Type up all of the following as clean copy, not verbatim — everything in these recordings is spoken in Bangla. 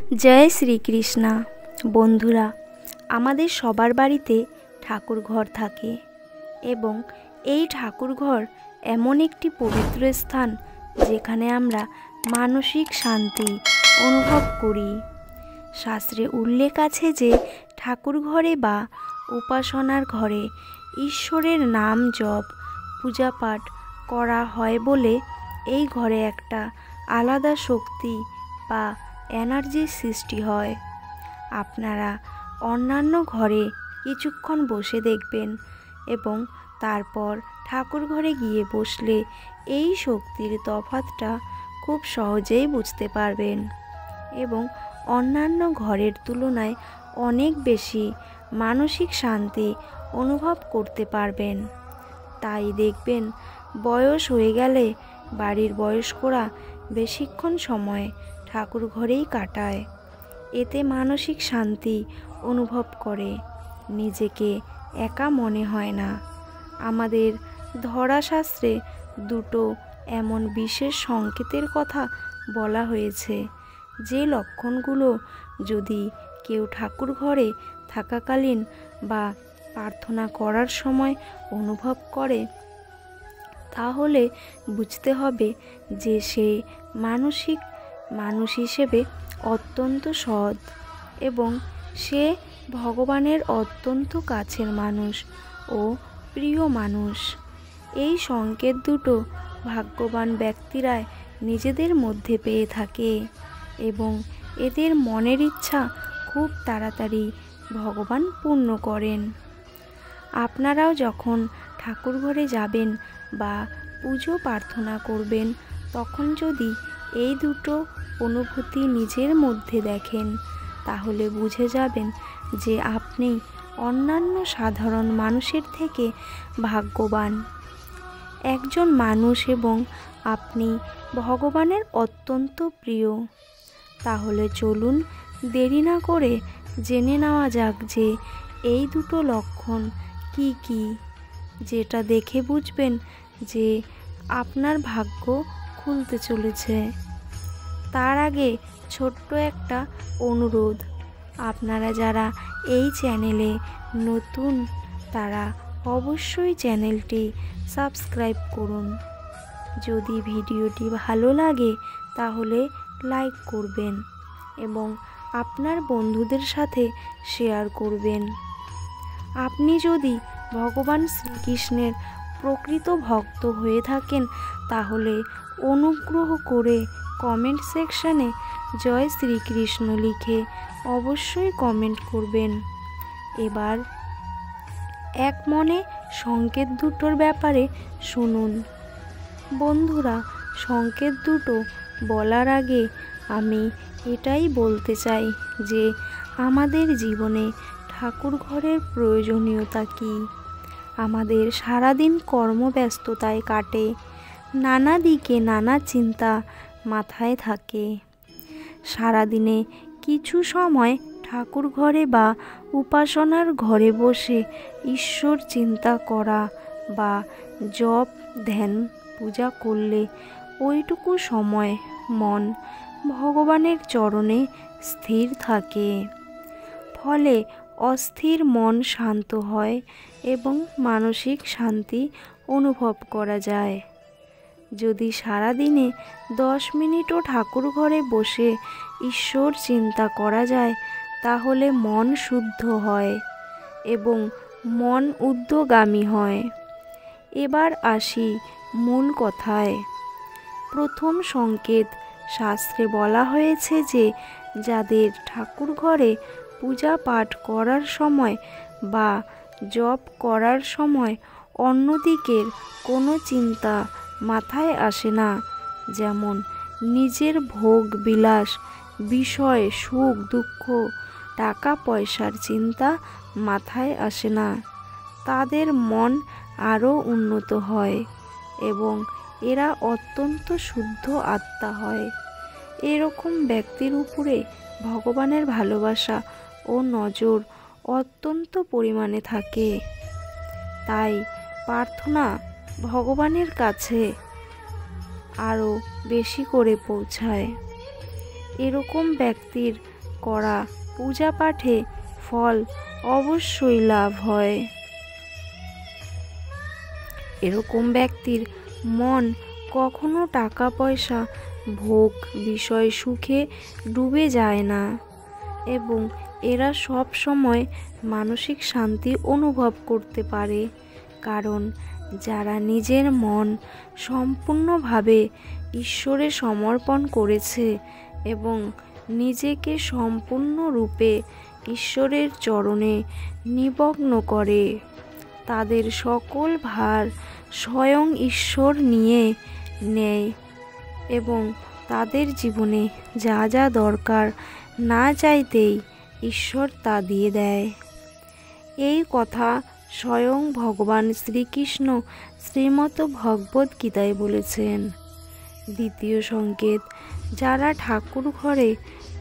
জয় শ্রীকৃষ্ণ। বন্ধুরা, আমাদের সবার বাড়িতে ঠাকুর ঘর থাকে এবং এই ঠাকুর ঘর এমন একটি পবিত্র স্থান যেখানে আমরা মানসিক শান্তি অনুভব করি। শাস্ত্রে উল্লেখ আছে যে ঠাকুর ঘরে বা উপাসনার ঘরে ঈশ্বরের নাম জপ পূজা পাঠ করা হয় বলে এই ঘরে একটা আলাদা শক্তি বা এনার্জির সৃষ্টি হয়। আপনারা অন্যান্য ঘরে কিছুক্ষণ বসে দেখবেন এবং তারপর ঠাকুর ঘরে গিয়ে বসলে এই শক্তির তফাৎটা খুব সহজেই বুঝতে পারবেন এবং অন্যান্য ঘরের তুলনায় অনেক বেশি মানসিক শান্তি অনুভব করতে পারবেন। তাই দেখবেন বয়স হয়ে গেলে বাড়ির বয়স্করা বেশিক্ষণ সময় ঠাকুর ঘরেই কাটায়। এতে মানসিক শান্তি অনুভব করে, নিজেকে একা মনে হয় না। আমাদের ধরাশাস্ত্রে দুটো এমন বিশেষ সংকেতের কথা বলা হয়েছে যে লক্ষণগুলো যদি কেউ ঠাকুর ঘরে থাকাকালীন বা প্রার্থনা করার সময় অনুভব করে তাহলে বুঝতে হবে যে সে মানুষ হিসেবে অত্যন্ত সৎ এবং সে ভগবানের অত্যন্ত কাছের মানুষ ও প্রিয় মানুষ। এই সংকেত দুটো ভাগ্যবান ব্যক্তিরাই নিজেদের মধ্যে পেয়ে থাকে এবং এদের মনের ইচ্ছা খুব তাড়াতাড়ি ভগবান পূর্ণ করেন। আপনারাও যখন ঠাকুর ঘরে যাবেন বা পুজো প্রার্থনা করবেন তখন যদি এই দুটো অনুভূতি নিজের মধ্যে দেখেন তাহলে বুঝে যাবেন যে আপনি অন্যান্য সাধারণ মানুষের থেকে ভাগ্যবান একজন মানুষ এবং আপনি ভগবানের অত্যন্ত প্রিয়। তাহলে চলুন দেরি না করে জেনে নেওয়া যাক যে এই দুটো লক্ষণ কি কি, যেটা দেখে বুঝবেন যে আপনার ভাগ্য খুলতে চলেছে। তার আগে ছোট্ট একটা অনুরোধ, আপনারা যারা এই চ্যানেলে নতুন তারা অবশ্যই চ্যানেলটি সাবস্ক্রাইব করুন। যদি ভিডিওটি ভালো লাগে তাহলে লাইক করবেন এবং আপনার বন্ধুদের সাথে শেয়ার করবেন। আপনি যদি ভগবান শ্রীকৃষ্ণের প্রকৃত ভক্ত হয়ে থাকেন তাহলে অনুগ্রহ করে কমেন্ট সেকশানে জয় শ্রীকৃষ্ণ লিখে অবশ্যই কমেন্ট করবেন। এবার এক মনে সংকেত দুটোর ব্যাপারে শুনুন। বন্ধুরা, সংকেত দুটো বলার আগে আমি এটাই বলতে চাই যে আমাদের জীবনে ঠাকুর ঘরের প্রয়োজনীয়তা কী। আমাদের সারাদিন কর্মব্যস্ততায় কাটে, নানা দিকে নানা চিন্তা মাথায় থাকে। সারাদিনে কিছু সময় ঠাকুর ঘরে বা উপাসনার ঘরে বসে ঈশ্বর চিন্তা করা বা জপ ধ্যান পূজা করলে ওইটুকু সময় মন ভগবানের চরণে স্থির থাকে। ফলে অস্থির মন শান্ত হয় এবং মানসিক শান্তি অনুভব করা যায়। যদি সারাদিনে 10 মিনিটও ঠাকুর ঘরে বসে ঈশ্বর চিন্তা করা যায় তাহলে মন শুদ্ধ হয় এবং মন ঊর্ধ্বগামী হয়। এবার আসি মূল কথায়। প্রথম সংকেত, শাস্ত্রে বলা হয়েছে যে যাদের ঠাকুর ঘরে পূজা পাঠ করার সময় বা জপ করার সময় অন্যদিকের কোনো চিন্তা মাথায় আসে না, যেমন নিজের ভোগ বিলাস, বিষয়, সুখ দুঃখ, টাকা পয়সার চিন্তা মাথায় আসে না, তাদের মন আরও উন্নত হয় এবং এরা অত্যন্ত শুদ্ধ আত্মা হয়। এরকম ব্যক্তির উপরে ভগবানের ভালোবাসা ও নজর অত্যন্ত পরিমাণে থাকে। তাই প্রার্থনা ভগবানের কাছে আরও বেশি করে পৌঁছায়। এরকম ব্যক্তির করা পূজা পাঠে ফল অবশ্যই লাভ হয়। এরকম ব্যক্তির মন কখনো টাকা পয়সা ভোগ বিষয় সুখে ডুবে যায় না এবং এরা সব সময় মানসিক শান্তি অনুভব করতে পারে, কারণ যারা নিজের মন সম্পূর্ণভাবে ঈশ্বরে সমর্পণ করেছে এবং নিজেকে সম্পূর্ণরূপে ঈশ্বরের চরণে নিমগ্ন করে, তাদের সকল ভার স্বয়ং ঈশ্বর নিয়ে নেয় এবং তাদের জীবনে যা যা দরকার না চাইতেই ঈশ্বর তা দিয়ে দেয়। এই কথা স্বয়ং ভগবান শ্রীকৃষ্ণ শ্রীমদ্ ভগবদ্ গীতায় বলেছেন। দ্বিতীয় সংকেত, যারা ঠাকুর ঘরে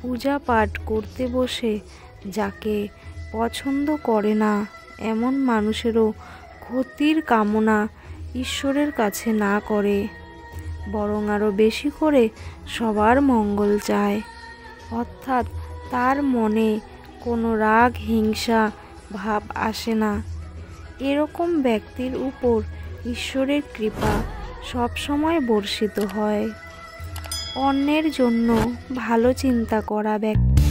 পূজা পাঠ করতে বসে যাকে পছন্দ করে না এমন মানুষেরও ক্ষতির কামনা ঈশ্বরের কাছে না করে, বরং আরও বেশি করে সবার মঙ্গল চায়, অর্থাৎ তার মনে কোনো রাগ হিংসা ভাব আসে না। এরকম ব্যক্তির উপর ঈশ্বরের কৃপা সবসময় বর্ষিত হয়। অন্যের জন্য ভালো চিন্তা করা ব্যক্তি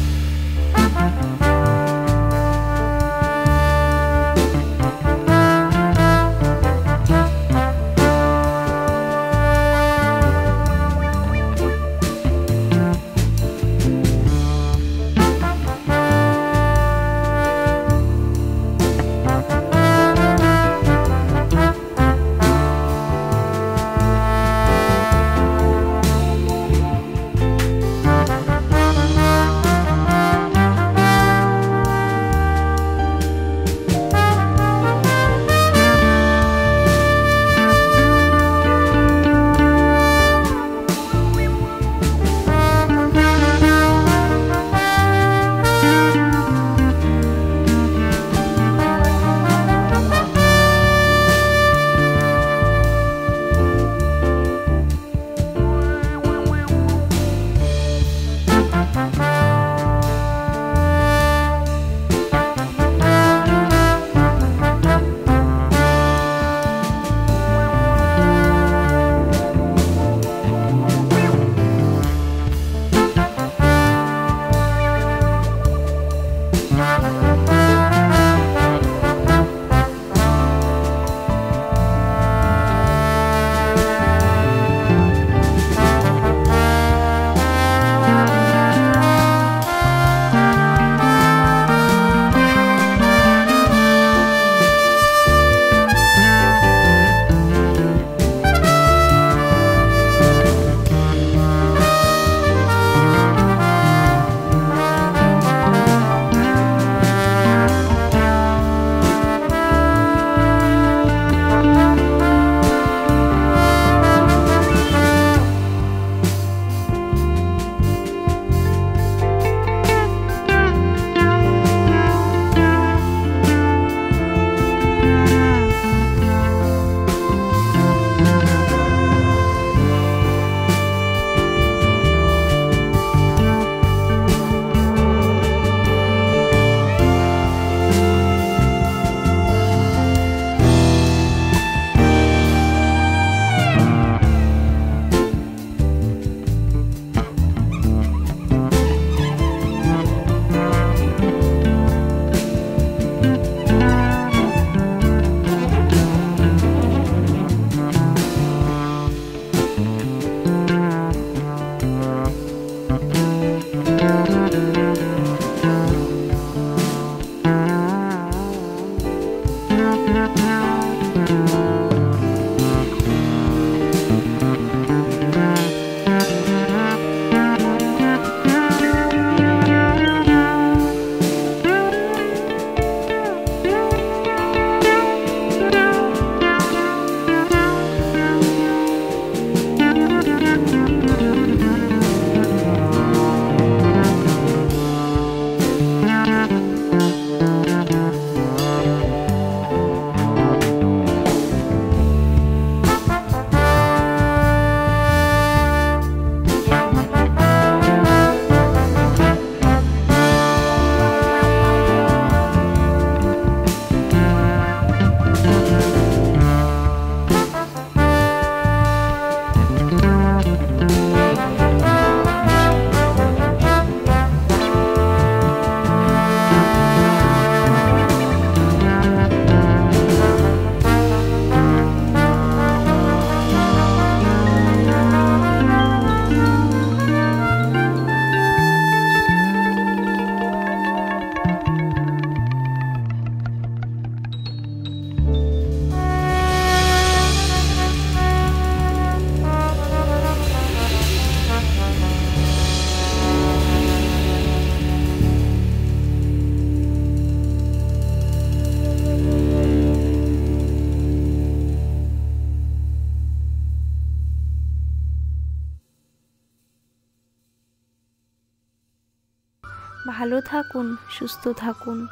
ভালো থাকুন, সুস্থ থাকুন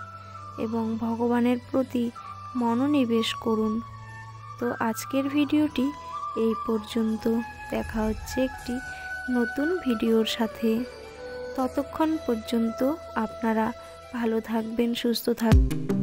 এবং ভগবানের প্রতি মনোনিবেশ করুন। তো আজকের ভিডিওটি এই পর্যন্ত। দেখা হচ্ছে একটি নতুন ভিডিওর সাথে। ততক্ষণ পর্যন্ত আপনারা ভালো থাকবেন, সুস্থ থাকবেন।